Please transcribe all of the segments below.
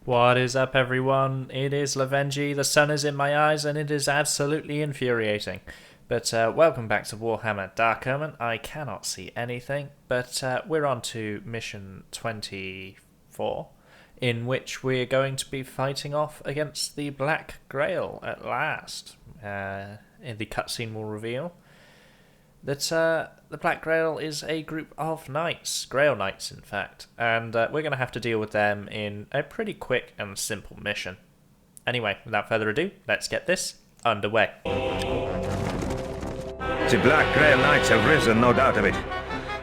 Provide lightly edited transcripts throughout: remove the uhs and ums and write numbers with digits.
What is up, everyone? It is Lovenji, the sun is in my eyes, and it is absolutely infuriating. But welcome back to Warhammer Dark Omen. I cannot see anything, but we're on to mission 24, in which we're going to be fighting off against the Black Grail at last. The cutscene will reveal that the Black Grail is a group of knights, Grail Knights in fact, and we're going to have to deal with them in a pretty quick and simple mission. Anyway, without further ado, let's get this underway. The Black Grail Knights have risen, no doubt of it.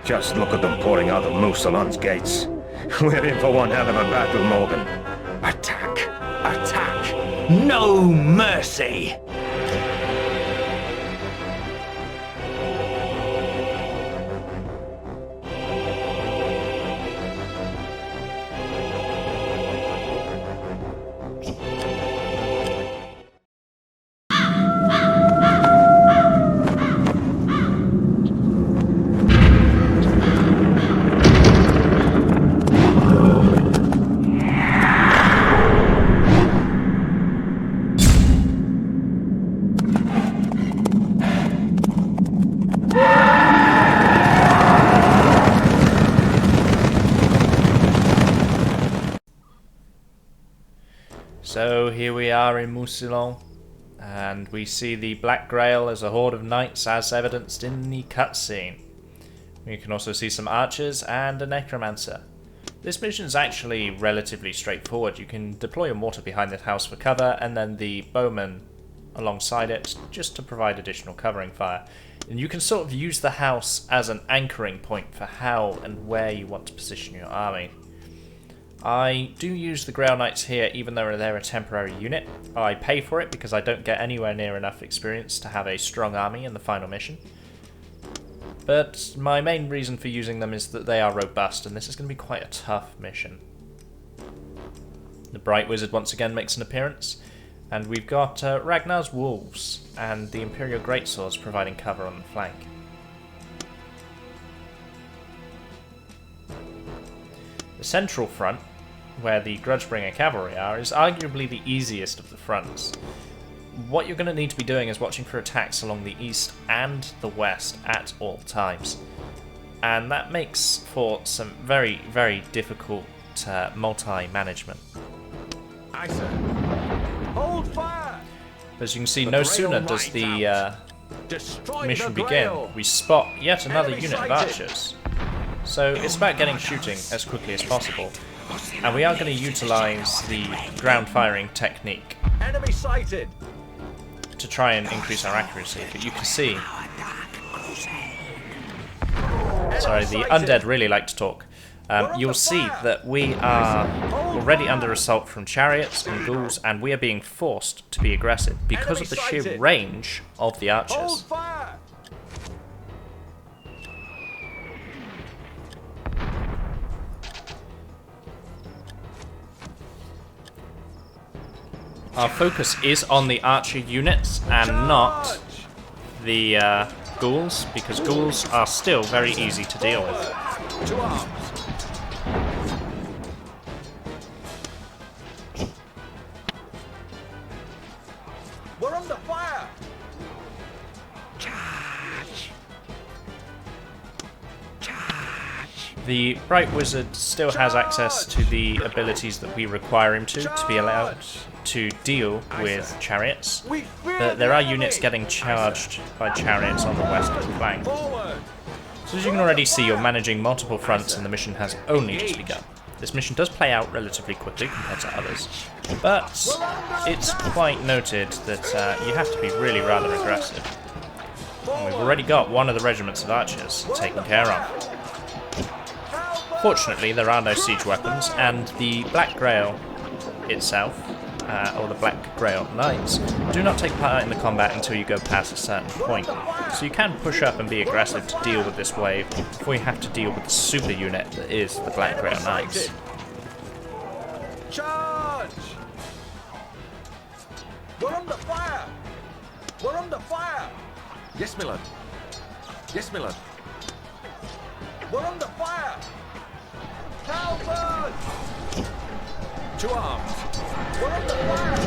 Just look at them pouring out of Musalon's gates. We're in for one hell of a battle, Morgan. Attack! Attack! No mercy! So here we are in Musalon, and we see the Black Grail as a horde of knights as evidenced in the cutscene. We can also see some archers and a Necromancer. This mission is actually relatively straightforward. You can deploy a mortar behind the house for cover, and then the bowmen alongside it just to provide additional covering fire. And you can sort of use the house as an anchoring point for how and where you want to position your army. I do use the Grail Knights here even though they're a temporary unit. I pay for it because I don't get anywhere near enough experience to have a strong army in the final mission. But my main reason for using them is that they are robust, and this is going to be quite a tough mission. The Bright Wizard once again makes an appearance, and we've got Ragnar's Wolves and the Imperial Greatswords providing cover on the flank. The central front, where the Grudgebringer Cavalry are, is arguably the easiest of the fronts. What you're going to need to be doing is watching for attacks along the east and the west at all times. And that makes for some very, very difficult multi-management. Aye, sir. Hold fire! As you can see, no sooner does the mission begin, we spot yet another unit of archers. So it's about getting shooting as quickly as possible. And we are going to utilise the ground firing technique Enemy sighted! to try and increase our accuracy. But you can see... Sorry, the Undead really like to talk. You'll see that we are already under assault from Chariots and Ghouls, and we are being forced to be aggressive because of the sheer range of the archers. Our focus is on the archer units and not the ghouls, because ghouls are still very easy to deal with. To arms! We're under fire! Charge! Charge! The Bright Wizard still has access to the abilities that we require him to be allowed to deal with Chariots, but there are units getting charged by Chariots on the western flank. So as you can already see, you're managing multiple fronts and the mission has only just begun. This mission does play out relatively quickly compared to others, but it's quite noted that you have to be really rather aggressive. And we've already got one of the regiments of archers taken care of. Fortunately, there are no siege weapons, and the Black Grail itself, or the Black Grail Knights, do not take part in the combat until you go past a certain point. So you can push up and be aggressive to deal with this wave before you have to deal with the super unit that is the Black Grail Knights. Charge! We're under fire! We're under fire! Yes, my lord. Yes, my lord. We're under fire! Calvert! To arms! We're under fire!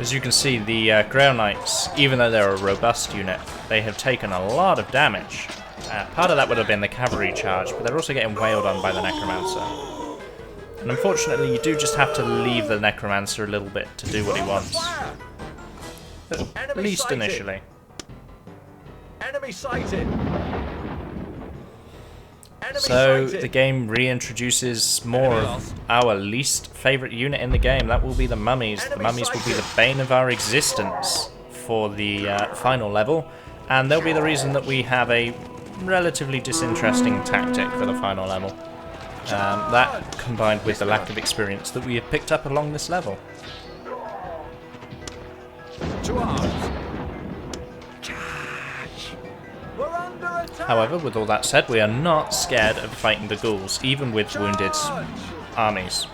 As you can see, the Grail Knights, even though they're a robust unit, they have taken a lot of damage. Part of that would have been the cavalry charge, but they're also getting wailed on by the Necromancer. And unfortunately, you do just have to leave the Necromancer a little bit to do what he wants. At least initially. Enemy sighted! So the game reintroduces more of our least favourite unit in the game. That will be the Mummies. The Mummies will be the bane of our existence for the final level, and they'll be the reason that we have a relatively disinteresting tactic for the final level. That combined with the lack of experience that we have picked up along this level. To arms! However, with all that said, we are not scared of fighting the Ghouls, even with wounded armies.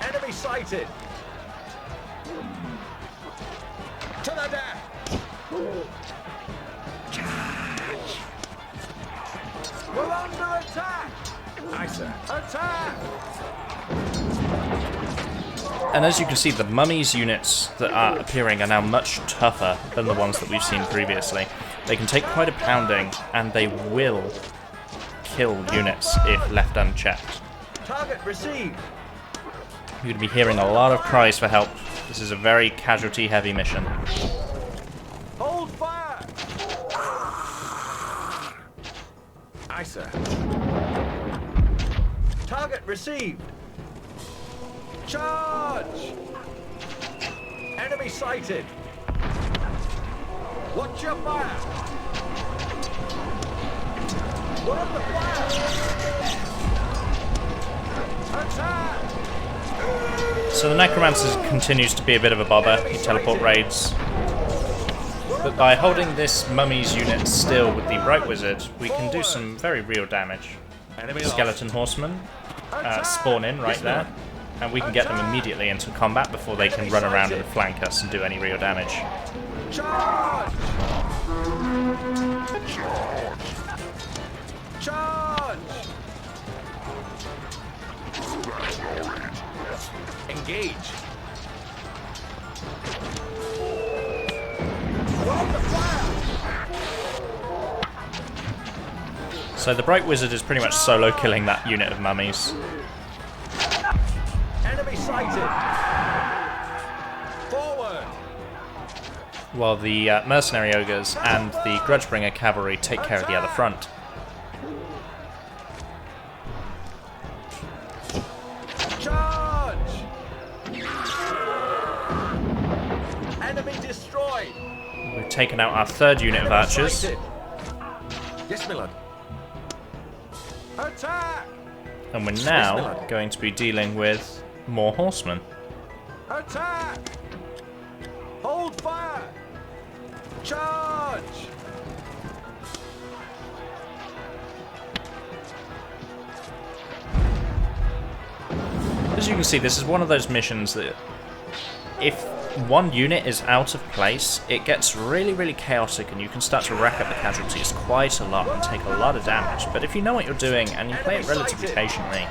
Enemy sighted! To the death! Charge! We're under attack! Aye, sir. Attack! And as you can see, the Mummies units that are appearing are now much tougher than the ones that we've seen previously. They can take quite a pounding, and they will kill units if left unchecked. Target received. You're going to be hearing a lot of cries for help. This is a very casualty-heavy mission. Hold fire! Aye, sir. Target received. Charge! Enemy sighted. Watch your fire! We're under fire! Attack! So the Necromancer continues to be a bit of a bother. He teleport raids. But by holding this Mummies unit still with the Bright Wizard, we can do some very real damage. Skeleton Horsemen spawn in right there, and we can get them immediately into combat before they can run around and flank us and do any real damage. Charge! Charge! Engage! So the Bright Wizard is pretty much solo killing that unit of Mummies. Enemy sighted! Forward! While the Mercenary Ogres and the Grudgebringer Cavalry take care of the other front. Charge! Enemy destroyed! We've taken out our third unit of archers. Yes, my lord. Attack! And we're now going to be dealing with more horsemen. Attack! Hold fire! Charge! As you can see, this is one of those missions that if one unit is out of place, it gets really, really chaotic and you can start to rack up the casualties quite a lot and take a lot of damage. But if you know what you're doing and you play it relatively patiently,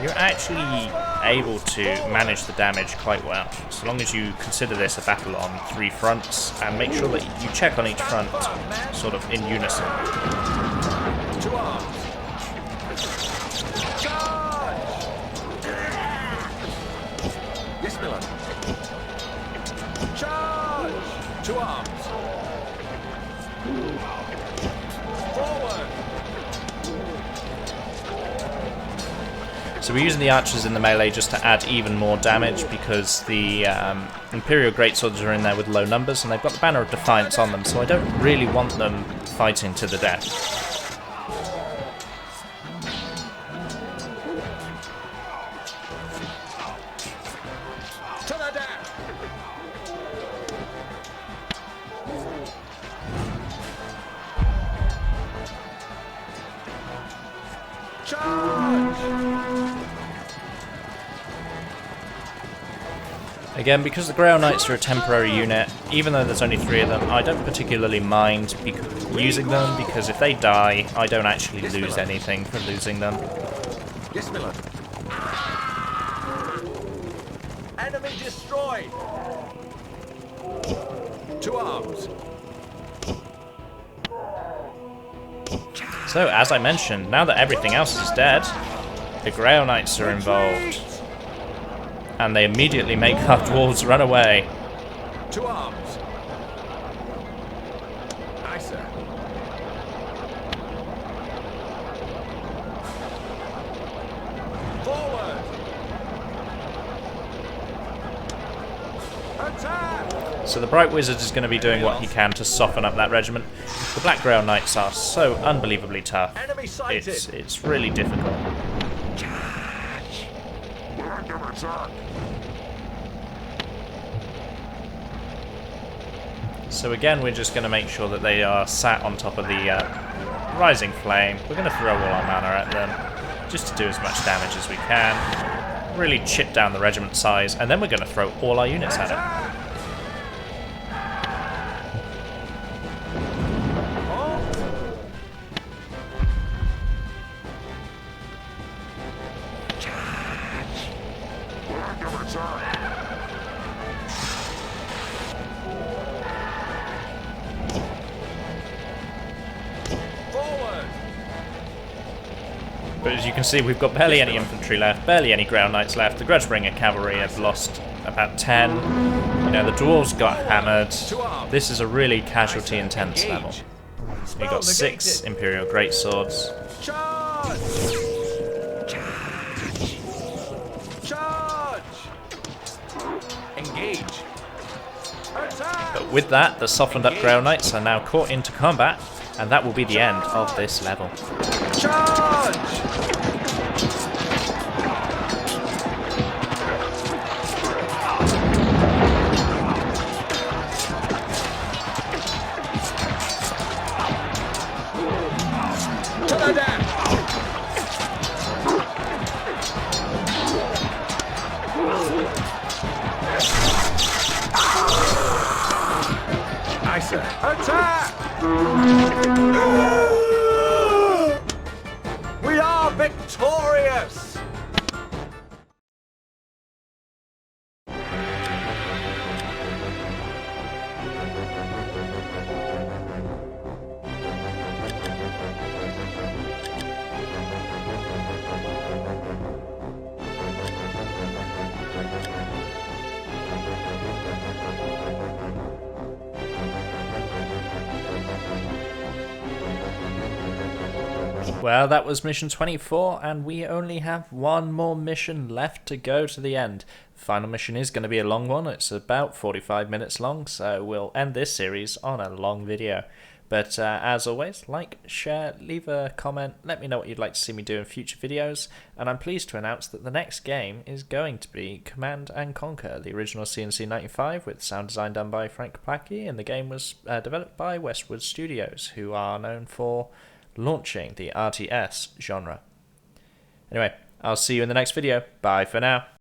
you're actually able to manage the damage quite well, so long as you consider this a battle on 3 fronts and make sure that you check on each front sort of in unison. To arms! Charge! Yes, my lord. Charge! To arms! Forward! So we're using the archers in the melee just to add even more damage because the Imperial Greatswords are in there with low numbers and they've got the Banner of Defiance on them, so I don't really want them fighting to the death. To the death! Charge! Again, because the Grail Knights are a temporary unit, even though there's only 3 of them, I don't particularly mind using them, because if they die, I don't actually lose anything from losing them. Yes, Miller. Enemy destroyed. To arms. So, as I mentioned, now that everything else is dead, the Grail Knights are involved. And they immediately make our dwarves run away. To arms. Aye, sir. Forward. Attack. So the Bright Wizard is going to be doing what he can to soften up that regiment. The Black Grail Knights are so unbelievably tough. Enemy sighted. It's really difficult. So again, we're just going to make sure that they are sat on top of the Rising Flame. We're going to throw all our mana at them, just to do as much damage as we can. Really chip down the regiment size, and then we're going to throw all our units at it. But as you can see, we've got barely any infantry left, barely any Grail Knights left. The Grudgebringer Cavalry have lost about 10. You know, the Dwarves got hammered. This is a really casualty-intense level. We've got 6 Imperial Greatswords. Charge! Charge! Engage! Attack! But with that, the softened up Grail Knights are now caught into combat, and that will be the end of this level. Charge! To the death! Aye, sir. Attack! We are victorious! Well, that was mission 24, and we only have one more mission left to go to the end. The final mission is going to be a long one. It's about 45 minutes long, so we'll end this series on a long video. But as always, like, share, leave a comment, let me know what you'd like to see me do in future videos, and I'm pleased to announce that the next game is going to be Command and Conquer, the original CNC 95 with sound design done by Frank Plaki, and the game was developed by Westwood Studios, who are known for launching the RTS genre. Anyway, I'll see you in the next video. Bye for now.